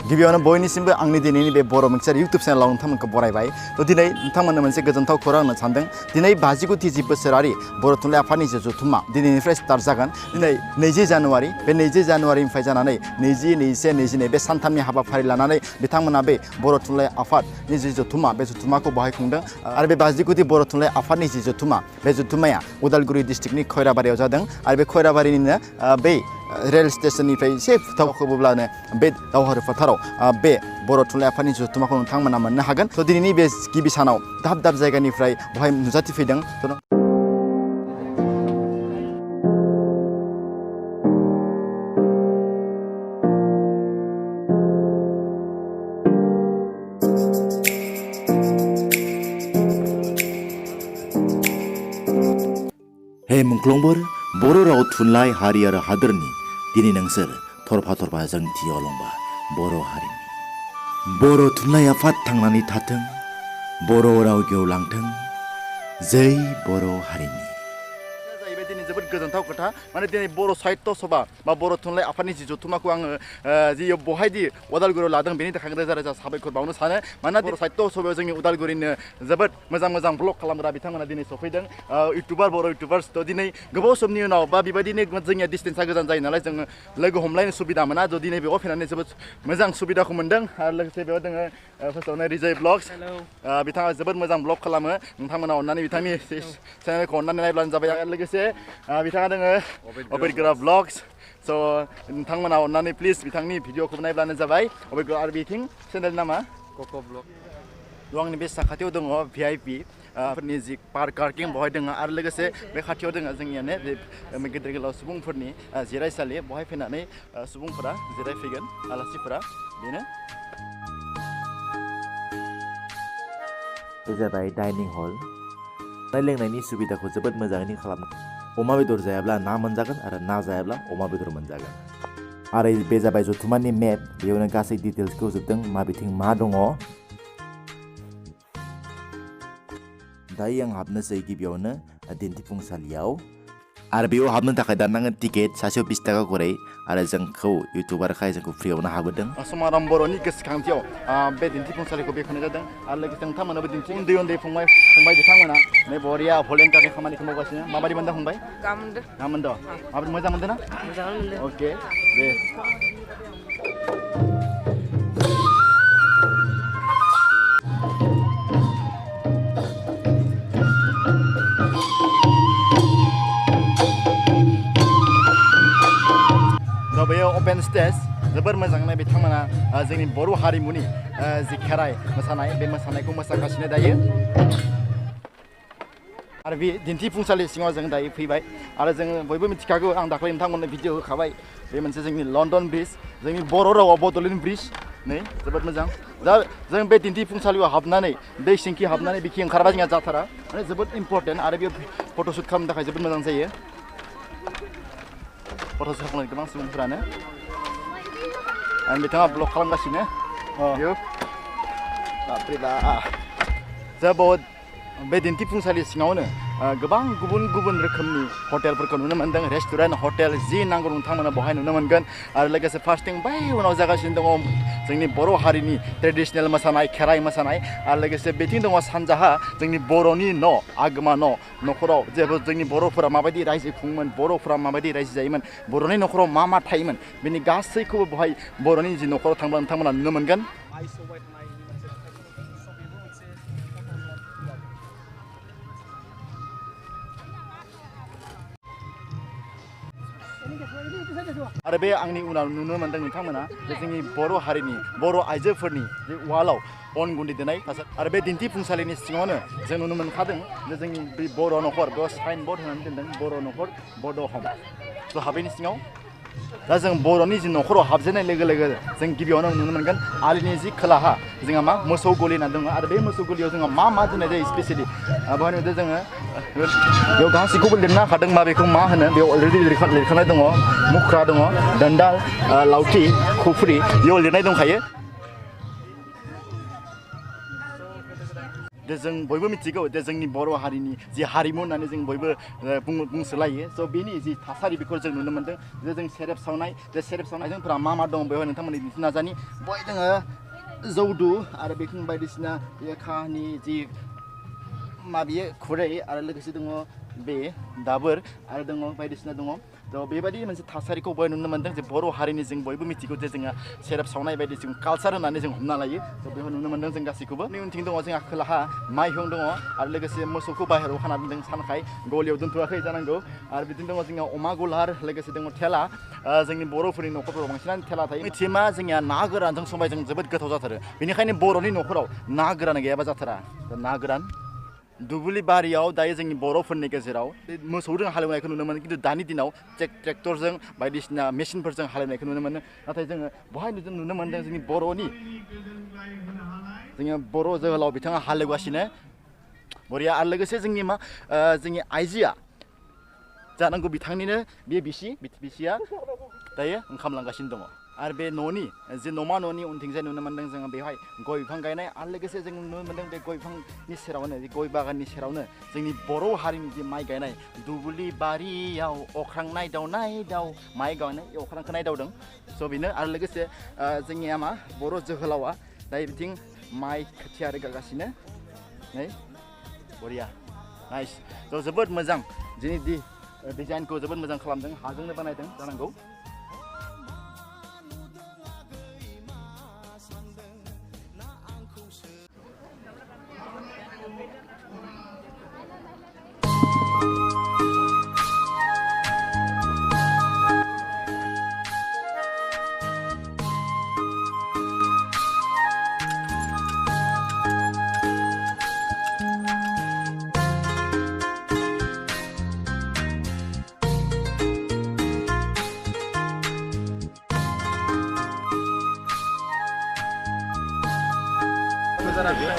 गिबियावनो बयनिसिमबो आंनि दिनैनि बे बर' मिक्सार इउटुब चेनेलाव नोंथांमोनखौ बरायबाय थ' दिनै नोंथांमोननो मोनसे गोजोनथाव खौरां होनो सानदों दिनै 59 बोसोरारि बर' थुनलाइ आफादनि जे जथुम्मा दिनैनिफ्राय स्टार्ट जागोन दिनै 20 जानुवारि बे 20 जानुवारिनिफ्राय जानानै 20, 21, 22 बे सानथामनि हाबाफारि लानानै बिथांमोना बे बर' थुनलाइ आफादनि जि जथुम्मा बे जथुम्माखौ बाहाय खुंदों आरो बे 59 बर' थुनलाइ आफादनि जि जथुम्मा बे जथुम्माया उदालगुरि डिस्ट्रिक्टनि खैराबारियाव जादों आरो बे खैराबारिनिनो बे रेल स्टेशननिफ्राय एसे दावखोबोब्लानो बे दावहारु फोथाराव बे बर' थुनलाइ आफादनि जथुम्माखौ नोंथांमोना मोननो हागोन थ' दिनैनि बे गिबि सानाव दाब दाब जायगानिफ्राय बेवहाय नुजाथिफैदों हे मुंख्लंफोर बर' राव थुनलाइ हारि आरो हादोरनि दिनै नोंसोर थरफा थरफा जोंथि अलंबा बर' हारिनि बर' थुनलाइ आफाद थांनानै थाथों बर' राव गेवलांथों जै बर' हारिनि दिनै जोबोद गोजोनथाव खोथा माने दिनै बर' साहित्य सभा बा बर' थुनलाइ आफादनि जि जथुम्माखौ आङो जि बहायदि उदालगुरियाव लादों बेनि थाखाय रोजा रोजा साबायखर बावनो सानो मानोना बर' साहित्य सभायाव जोंनि उदालगुरिनो जोबोद मोजां ब्लग खालामग्रा बिथांमोना दिनै सफैदों इउटुबार बर' इउटुबार्स थ' दिनै गोबाव समनि उनाव बा बेबायदिनो जोंनिया डिस्टेन्सआ गोजान जायो नालाय जोङो लोगो हमलायनो सुबिदा मोना थ' दिनै बेयाव फैनानै जोबोद मोजां सुबिदाखौ मोन्दों आरो लोगोसे बेयाव दोङो फार्स्टआवनो रिजय ब्लग्स बिथाङा जोबोद मोजां ब्लग खालामो नोंथांमोना अननानै बिथांनि चेनेलखौ अननानै नायब्लानो जाबाय आरो लोगोसे बिथाङा दोङो अबेदगोरा ब्लग्स स' नोंथांमोना अननानै प्लिज बिथांनि भिडिअखौ नायब्लानो जाबाय अबेदगोरा आरो बिथिं चेनेल नामा कक' ब्लग आंनि बे साखाथियाव दङ VIP फोरनि जि पार्किं बेवहाय दङ आरो लोगोसे बे खाथियाव दङ जोंनियानो गेदेर गोलाव सुबुंफोरनि जिरायसालि बेवहाय फैनानै सुबुंफोरा जिरायफैगोन आलासिफोरा बेनो बे जाबाय डाइनिं हल जानाय लोंनायनि सुबिदाखौ जोबोद मोजाङैनो खालामदों अमा बेदर जायाब्ला ना मोनजागोन आरो ना जायाब्ला अमा बेदर मोनजागोन आरो बे जाबाय जथुम्मानि मेप बेयावनो गासै डिटेल्सखौ होजोबदों माबेथिं मा दङ दायो आं हाबनोसै गिबियावनो दिन्थिफुंसालियाव आरो बेयाव हाबनो थाखाय दाननांगोन टिकेट सासेयाव 20 थाखा खरै आरो जोंखौ इउटुबारखाय जोंखौ फ्रियावनो हाबोदों समाराम बर'नि गोसोखांथियाव बे दिन्थिफुंसालिखौ बेखेवनाय जादों आरो लोगोसे नोंथांमोनाबो उन्दै फंबाय बिथांमोना नै बरिया भलेन्टियारनि खामानिखौ मावगासिनो माबायदि मोनदों फंबाय गाहाम मोनदों माबायदि मोजां मोनदों ना मोजां मोनदों अके दे बेयो अपेन स्टेज जोबोर मोजाङै बिथांमोना जोंनि बर' हारिमुनि जि खेराइ मोसानाय बे मोसानायखौ मोसागासिनो दायो आरो बे दिन्थिफुंसालि सिङाव जों दायो फैबाय आरो जोङो बयबो मिथिखागौ आं दाखालि नोंथांमोननो भिडिअ होखाबाय बे मोनसे जोंनि लन्डन ब्रिज जोंनि बर' रावाव बड'लेण्ड ब्रिज नै जोबोद मोजां दा जों बे दिन्थिफुंसालियाव हाबनानै दै सिंखि हाबनानै बिखि ओंखारबा जोंहा जाथारा माने जोबोद इम्परटेन्ट आरो बे फट'शुट खालामनो थाखाय जोबोद मोजां जायो फट'शुट खालामनाय गोबां सुबुंफोरानो बिथाङा ब्लग खालामगासिनो जोबोद बे दिन्थिफुंसालि सिङावनो गोबां गुबुन रोखोमनि हटेलफोरखौ नुनो मोन्दों रेस्टुरेन्ट हटेल जि नांगौ नोंथांमोना बेवहाय नुनो मोनगोन आरो लोगोसे फार्स्टिं बै उनाव जागासिनो दङ जोंनि बर' हारिनि ट्रेडिसनेल मोसानाय खेराइ मोसानाय आरो लोगोसे बेथिं दङ सानजाहा जोंनि बर'नि न' आगोमा न'खराव जेबो जोंनि बर'फोरा माबायदि रायजो खुङोमोन बर'फोरा माबायदि रायजो जायोमोन बर'नि न'खराव मा थायोमोन बेनि गासैखौबो बेवहाय बर'नि जि न'खराव थांब्ला नोंथांमोना नुनो मोनगोन आरो बे आंनि उनाव नुनो मोनदों नोंथांमोना जे जोंनि बर' हारिनि बर' आइजोफोरनि जे वालाव अन गुन्दै देनाय आरो बे दिन्थिफुंसालिनि सिङावनो जों नुनो मोनखादों जे जोंनि बे बर' न'खर बेयाव साइन बर्ड होनानै दोनदों बर' न'खर बड' हम स' हाबैनि सिङाव दा जों बर'नि जि न'खराव हाबजेननाय लोगो लोगो जों गिबियावनो नुनो मोनगोन आलिनि जि खोलाहा जोंहा मा मोसौ गलि होनना दङ आरो बे मोसौ गलियाव जोंहा मा दोननाय जायो स्पेसियेलि बेवहाय नुदों जोङो बेयाव गासैखौबो लिरना होखादों मा बेखौ मा होनो बेयाव अलरेडि लिरखानाय दङ मुख्रा दङ दोन्दाल लावथि खुफ्रि बेयाव लिरनाय दंखायो दे जों बयबो मिथिगौ दे जोंनि बर' हारिनि जि हारिमु होननानै जों बयबो बुंसोलायो स' बेनि जि थासारि बेखौ जों नुनो मोन्दों जे जों सेरेब सावनाय जे सेरेब सावनाय जोंफोरा मा दं बेवहाय नोंथांमोननि दिन्थिनो नाजानि बय दोङो जौदु आरो बेखिनि बायदिसिना बे काहानि जि माबियो खुरै आरो लोगोसे दङ बे दाबोर आरो दङ बायदिसिना दङ थ' बेबायदि मोनसे थासारिखौ बयबो नुनो मोन्दों जे बर' हारिनि जों बयबो मिथिगौ जे जोंहा सेरेब सावनाय बायदि जों कालचार होननानै जों हमना लायो थ' बेखौ नुनो मोन्दों जों गासैखौबो उनथिं दङ जोंहा खोलाहा माइहुं दङ आरो लोगोसे मोसौखौ बाहेरायाव खाना दोनदों सानखाय गलियाव दोनथ'वाखै जानांगौ आरो बिदिनो दङ जोंहा अमा गलार लोगोसे दङ थेला जोंनि बर'फोरनि न'खरफोराव बांसिनानो थेला थायो मिथियो मा जोंनिया ना गोरानजों सबायजों जोबोद गोथाव जाथारो बेनिखायनो बर'नि न'खराव ना गोरान गैयाबा जाथारा ना गोरान दुब्लि बारियाव दायो जोंनि बर'फोरनि गेजेराव मोसौजों हालेवनायखौ नुनो मोनो खिन्थु दानि दिनाव ट्रेक्टरजों बायदिसिना मेसिनफोरजों हालेवनायखौ नुनो मोनो नाथाय जोङो बहाय नुनो मोन्दों जोंनि बर' जोहोलाव बिथाङा हालेवगासिनो बरिया आरो लोगोसे जोंनि जोंनि आइजोआ जानांगौ बिथांनिनो बे बिसिया दायो ओंखाम लांगासिनो दङ आरो बे न'नि जे न'मा न'नि उनथिंजाय नुनो मोन्दों जोङो बेवहाय गय बिफां गायनाय आरो लोगोसे जों नुनो मोन्दों बे गय बिफांनि सेरावनो गय बागाननि सेरावनो जोंनि बर' हारिनि जे माइ गायनाय दुब्लि बारियाव अख्रांनाय दाउ माइ गायनाय अख्रांखौ नायदावदों स' बेनो आरो लोगोसे जोंनिया बर' जोहोलावा दायो बिथिं माइ खोथिया रोगागासिनो नै बरिया नाइस थ' जोबोद मोजां जोंनि डिजाइनखौ जोबोद मोजां खालामदों हाजोंनो बानायदों जानांगौ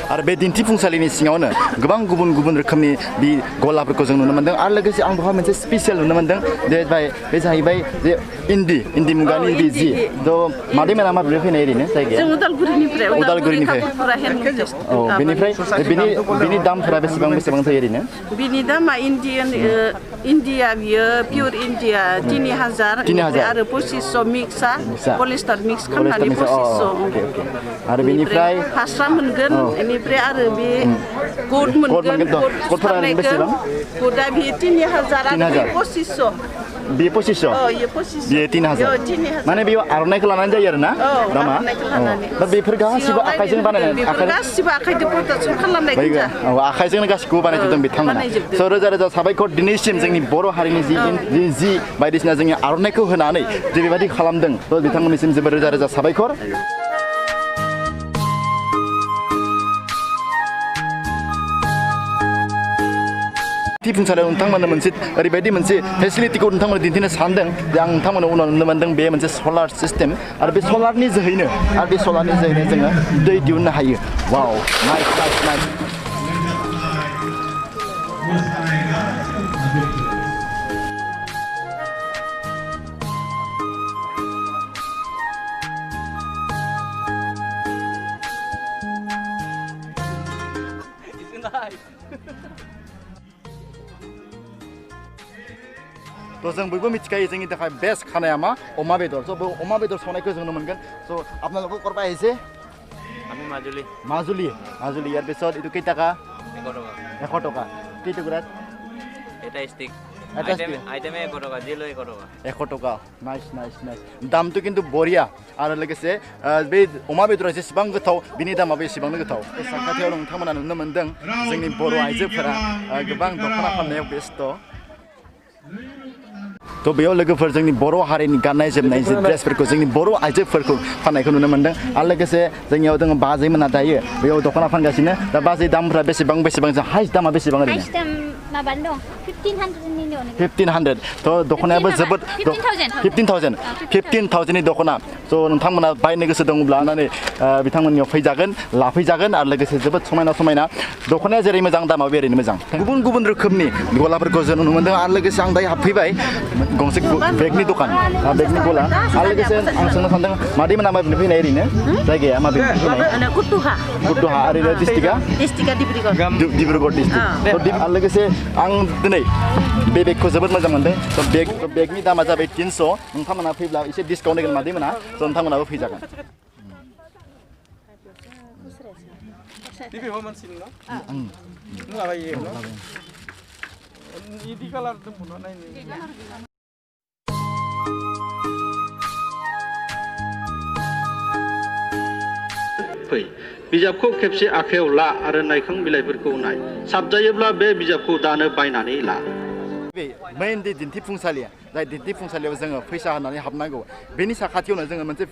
आरो बे दिन्थिफुंसालिनि सिङावनो गोबां गुबुन रोखोमनि बे गलाफोरखौ जों नुनो मोन्दों आरो लोगोसे आं बेवहाय मोनसे स्पेसियेल नुनो मोन्दों बे जाहैबाय जे इन्दि मुगानि बे जि थ' मादै मेला माबोरै फैनाय ओरैनो जायगाया जों उदालगुरिनिफ्राय औ बेनिफ्राय बिनि दामफोरा बेसेबां जायो ओरैनो बिनि दामा इन्डिया बियो पियर इन्डिया 3000 आरो 2500 मिक्सआ पलिस्टार मिक्स खालामनानै 2500 आरो बेनिफ्राय फास्रा मोनगोन बेनिफ्राय आरो बे कोट मोनगोन कोटफोरा बेसेबां कोटआ बे 3000 आरो 2500 बेयो 2500 बेयो 3000 माने बेयाव आर'नाइखौ लानानै जायो आरो ना दामा दा बेफोर गासिबो आखाइजों बानायनाय गासिबो आखाइजों प्रडाक्सन खालामनाय गोजा आखाइजोंनो गासिखौबो बानायजोबदों बिथांमोना स' रोजा साबायखर दिनैसिम जोंनि बर' हारिनि जि बायदिसिना जोंनि आर'नाइखौ होनानै जे बेबायदि खालामदों थ' बिथांमोननिसिम जोबोर रोजा साबायखर दिन्थिफुंसालियाव नोंथांमोननो मोनसे ओरैबायदि मोनसे फेसिलिटिखौ नोंथांमोन दिन्थिनो सानदों जे आं नोंथांमोननो उनाव नुनो मोन्दों बे मोनसे सलार सिस्टेम आरो बे सलारनि जोहैनो जोङो दै दिहुननो हायो वाव नाइस थ' जों बयबो मिथिखायो जोंनि थाखाय बेस्ट खानाया मा अमा बेदर स' बे अमा बेदर संनायखौ जों नुनो मोनगोन स' আপোনালোকক কৰবা আহিছে আমি মাজুলী ইয়াৰ পিছত এইটো কেই টাকা 100 টকা কেই টুকুৰাত এটা ষ্টিক আইটেমে 100 টকা দিলো 100 টকা নাইস দামটো কিন্তু বঢ়িয়া आरो लोगोसे बे अमा बेदरा जेसेबां गोथाव बिनि दामाबो एसेबांनो गोथाव साखाथियाव नोंथांमोना नुनो मोन्दों जोंनि बर' आइजोफोरा गोबां दख'ना फाननायाव बेस्थ' थ' बेयाव लोगोफोर जोंनि बर' हारिनि गाननाय जोमनाय जि ड्रेसफोरखौ जोंनि बर' आइजोफोरखौ फाननायखौ नुनो मोन्दों आरो लोगोसे जोंनियाव दङ बाजैमोना दायो बेयाव दख'ना फानगासिनो दा बाजै दामफ्रा बेसेबां हाइस्ट दामा बेसेबां ओरैनो हाइस्ट दाम माबानो दं 1500 थ' दख'नायाबो जोबोद 15,000 दख'ना थ' नोंथांमोना बायनो गोसो दङब्ला लानानै बिथांमोननियाव फैजागोन लाफैजागोन आरो लोगोसे जोबोद समायना दख'नाया जेरै मोजां दामाबो ओरैनो मोजां गुबुन रोखोमनि गलाफोरखौ जों नुनो मोन्दों आरो लोगोसे आं दायो हाबफैबाय गंसे बेगनि दखान बेगनि गला आरो लोगोसे आं सोंनो सानदों मादैमोना माबेनिफ्राय फैनाय ओरैनो जायगाया माबेनिफ्राय फैनाय कुटुहा ओरैनो डिस्ट्रिक्टआ डिब्रुगड़ डिस्ट्रिक्ट आरो लोगोसे आं दिनै बे बेगखौ जोबोद मोजां मोनदों बेगनि दामा जाबाय 300 नोंथांमोना फैब्ला एसे डिसकाउन्ट होगोन मादैमोना नोंथांमोनाबो फैजागोन फै बिजाबखौ खेबसे आखायाव ला आरो नायखां बिलाइफोरखौ नाय साबजायोब्ला बे बिजाबखौ दानो बायनानै ला मेन दिन्थिफुंसालिया जाय दिन्थिफुंसालियाव जोङो फैसा होनानै हाबनांगौ बेनि साखाथियावनो जोङो मोनसे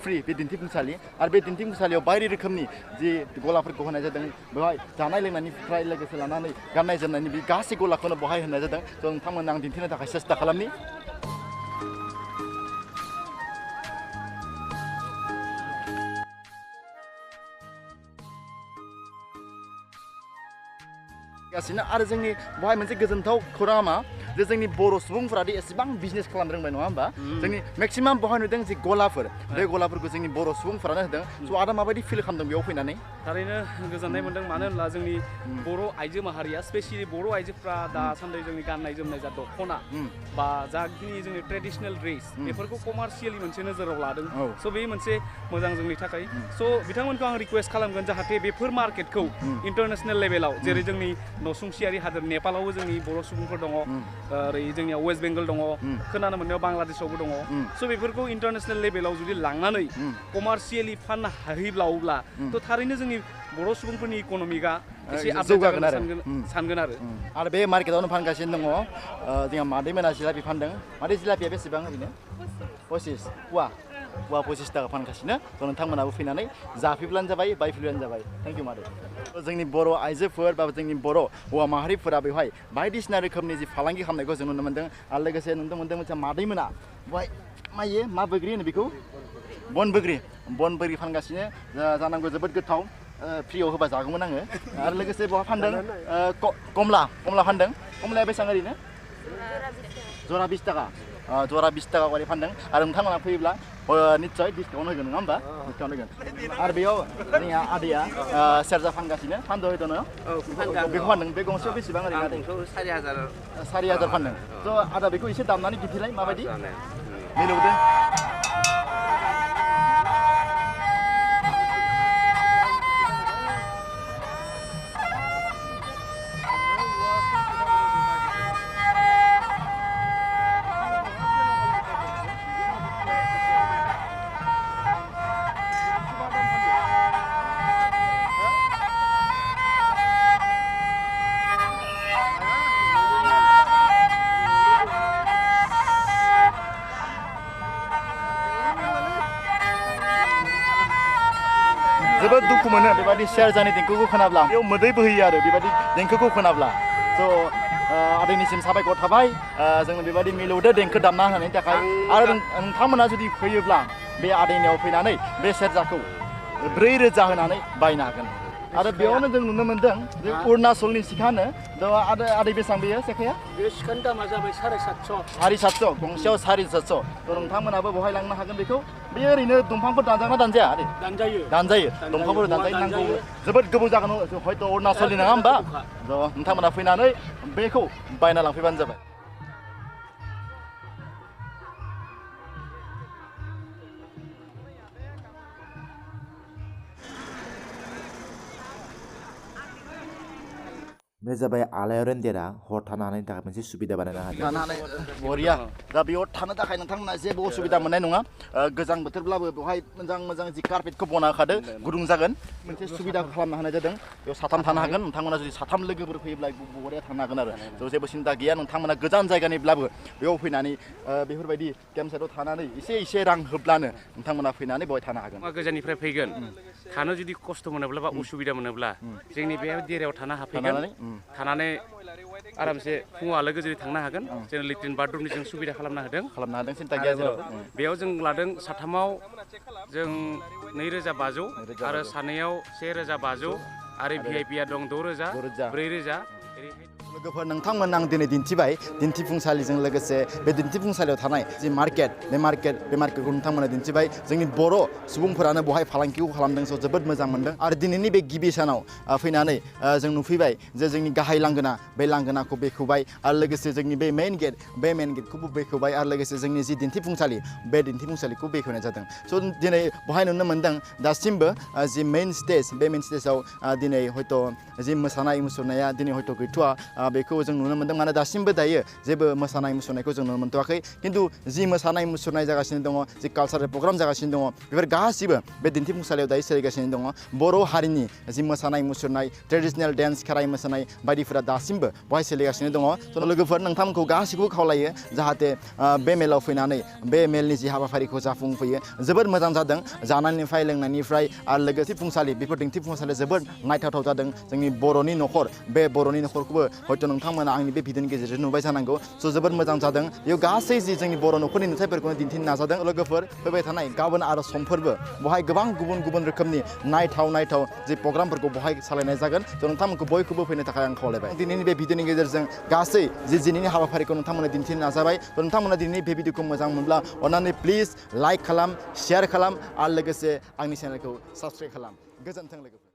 फ्रि बे दिन्थिफुंसालि आरो बे दिन्थिफुंसालियाव बायदि रोखोमनि जि गलाफोरखौ होनाय जादों बेवहाय जानाय लोंनायनिफ्राय लोगोसे लानानै गाननाय जोमनायनि बे गासै गलाखौनो बहाय होनाय जादों थ' नोंथांमोननो आं दिन्थिनो थाखाय सेस्था खालामनि गासिनो आरो जोंनि बहाय मोनसे गोजोनथाव खौराङा मा जे जोंनि बर' सुबुंफोरादि एसेबां बिजनेस खालामनो रोंबाय नङा होमबा जोंनि मेक्सिमाम बहाय नुदों जे गलाफोर बे गलाफोरखौ जोंनि बर' सुबुंफोरानो होदों स' आदा माबायदि फिल खालामदों बेयाव फैनानै थारैनो गोजोननाय मोनदों मानो होनब्ला जोंनि बर' आइजो माहारिया स्पेसियेलि बर' आइजोफ्रा दासान्दि जोंनि गाननाय जोमनाय जा दख'ना बा जाखिनि जोंनि ट्रेडिसनेल ड्रेस बेफोरखौ कमार्शियेलि मोनसे नोजोराव लादों स' बे मोनसे मोजां जोंनि थाखाय स' बिथांमोनखौ आं रिक्वेस्ट खालामगोन जाहाथे बेफोर मार्केटखौ इन्टारनेसनेल लेभेलाव जेरै जोंनि नसुंसियारि हादोर नेपालावबो जोंनि बर' सुबुंफोर दङ ओरै जोंनियाव वेस्ट बेंगल दङ खोनानो मोननायाव बांलादेशआवबो दङ स' बेफोरखौ इन्टारनेसनेल लेभेलाव जुदि लांनानै कमार्शियेलि फाननो हाहैब्लावब्ला थ' थारैनो जोंनि बर' सुबुंफोरनि इक'नमिकआ एसे जौगागोन सानगोन आरो बे मार्केटआवनो फानगासिनो दङ जोंहा मादैमोना जिलापि फानदों मादै जिलापिया बेसेबां ओरैनो 25 पुवा 25 थाखा फानगासिनो थ' नोंथांमोनाबो फैनानै जाफैब्लानो जाबाय बायफैब्लानो जाबाय थेंक इउ मादै जोंनि बर' आइजोफोर बा जोंनि बर' हौवा माहारिफोरा बेवहाय बायदिसिना रोखोमनि जि फालांगि खालामनायखौ जों नुनो मोन्दों आरो लोगोसे नुनो मोन्दों मोनसे मादैमोना बेवहाय मा बैग्रि होनो बेखौ बन बैग्रि फानगासिनो जानांगौ जोबोद गोथाव फ्रियाव होबा जागौमोन आङो आरो लोगोसे बहा फानदों कमला फानदों कमलाया बेसेबां ओरैनो जरा 20 थाखा जरा 20 थाखा करि फानदों आरो नोंथांमोना फैयोब्ला निस्सय डिसकाउन्ट होगोन नङा होमबा डिसकाउन्ट होगोन आरो बेयाव जोंहा आदैया सेरजा फानगासिनो फानदों बेखौ फानदों बे गंसेयाव बेसेबां ओरैनो आदै 4,000 फानदों थ' आदा बेखौ एसे दामनानै दिन्थिलाय माबायदि मिलौदो जोबोद दुखु मोनो बेबायदि सेरजानि देंखोखौ खोनाब्ला बेयाव मोदै बोहैयो आरो बेबायदि देंखोखौ खोनाब्ला स' आदैनिसिम साबायखर थाबाय जोंनो बेबायदि मिलौदो देंखो दामना होनायनि थाखाय आरो नोंथांमोना जुदि फैयोब्ला बे आदैनियाव फैनानै बे सेरजाखौ 4,000 होनानै बायनो हागोन आरो बेयावनो जों नुनो मोन्दों जे अरुणाचलनि सिखानो आदै बेसेबां बेयो सेखाया बे सिखानि दामा जाबाय 750 गंसेयाव 750 थ' नोंथांमोनाबो बहाय लांनो हागोन बेखौ बेयो ओरैनो दंफांफोर दानजागोना दानजाया आदै दानजायो दंफांफोर दानजायो नांगौ जोबोद गोबाव जागोन हयथ' अरुणाचलनि नङा होमबा थ' नोंथांमोना फैनानै बेखौ बायना लांफैबानो जाबाय बे जाबाय आलायारन देरा हर थानो हानायनि थाखाय मोनसे सुबिदा बानायना होदों थानो हानाय बरिया दा बेयाव थानो थाखाय नोंथांमोना जेबो उसुबिदा मोननाय नङा गोजां बोथोरब्लाबो बेवहाय मोजां जि कार्पेटखौ बना होखादों गुदुं जागोन मोनसे सुबिदा खालामना होनाय जादों बेयाव साथाम थानो हागोन नोंथांमोना जुदि साथाम लोगोफोर फैयोब्ला बरिया थानो हागोन आरो थ' जेबो सिन्था गैया नोंथांमोना गोजान जायगानिब्लाबो बेयाव फैनानै बेफोरबायदि केम्प साइटआव थानानै एसे रां होब्लानो नोंथांमोना फैनानै बेवहाय थानो हागोन गोजाननिफ्राय फैगोन थानो जुदि खस्थ' मोनोब्ला बा उसुबिदा मोनोब्ला जोंनि बे देरायाव थानो हाफैगोन थानानै आरामसे फुङावहालागै जुदि थांनो हागोन जों लेट्रिन बाथरुमनि जों सुबिदा खालामना होदों सिन्था गैया जेराव बेयाव जों लादों साथामाव जों 2,500 आरो सानैयाव 1,500 आरो भिआइपिआ दं 6,000 4,000 लोगोफोर नोंथांमोन आं दिनै दिन्थिबाय दिन्थिफुंसालिजों लोगोसे बे दिन्थिफुंसालियाव थानाय जि मार्केट बे मार्केटखौ नोंथांमोना दिन्थिबाय जोंनि बर' सुबुंफोरानो बहाय फालांगिखौ खालामदों स' जोबोद मोजां मोनदों आरो दिनैनि बे गिबि सानाव फैनानै जों नुफैबाय जे जोंनि गाहाय लांगोना बे लांगोनाखौ बेखेवबाय आरो लोगोसे जोंनि बे मेइन गेटखौबो बेखेवबाय आरो लोगोसे जोंनि जि दिन्थिफुंसालि बे दिन्थिफुंसालिखौ बेखेवनाय जादों स' दिनै बहाय नुनो मोनदों दासिमबो जि मेइन स्टेज बे मेइन स्टेजाव दिनै हयथ' जि मोसानाय मुसुरनाया दिनै हयथ' गैथ'वा बेखौ जों नुनो मोनदों माने दासिमबो दायो जेबो मोसानाय मुसुरनायखौ जों नुनो मोनथ'वाखै खिन्थु जि मोसानाय मुसुरनाय जागासिनो दङ जि कालसारेल प्रग्राम जागासिनो दङ बेफोर गासिबो बे दिन्थिफुंसालियाव दायो सोलिगासिनो दङ बर' हारिनि जि मोसानाय मुसुरनाय ट्रेडिसनेल डेन्स खेराइ मोसानाय बायदिफोरा दासिमबो बहाय सोलिगासिनो दङ स' लोगोफोर नोंथांमोनखौ गासिखौबो खावलायो जाहाथे बे मेलाव फैनानै बे मेलनि जि हाबाफारिखौ जाफुंफैयो जोबोद मोजां जादों जानायनिफ्राय लोंनायनिफ्राय आरो लोगोसे दिन्थिफुंसालि बेफोर दिन्थिफुंसालिया जोबोद नायथावथाव जादों जोंनि बर'नि न'खर बे बर'नि न'खरखौबो हयथ' नोंथांमोना आंनि बे भिडिअनि गेजेरजों नुबाय जानांगौ स' जोबोद मोजां जादों बेयाव गासै जि जोंनि बर' न'खरनि नुथायफोरखौनो दिन्थिनो नाजादों लोगोफोर फैबाय थानाय गाबोन आरो समफोरबो बहाय गोबां गुबुन गुबुन रोखोमनि नायथाव जि प्रग्रामफोरखौ बहाय सालायनाय जागोन स' नोंथांमोनखौ बयखौबो फैनो थाखाय आं खावलायबाय दिनैनि बे भिडिअनि गेजेरजों गासै जि दिनैनि हाबाफारिखौ नोंथांमोना दिन्थिनो नाजाबाय स' नोंथांमोना दिनैनि बे भिडिअखौ मोजां मोनब्ला अन्नानै प्लिज लाइक खालाम शेयार खालाम आरो लोगोसे आंनि चेनेलखौ साबस्क्राइब खालाम गोजोन्थों लोगोफोर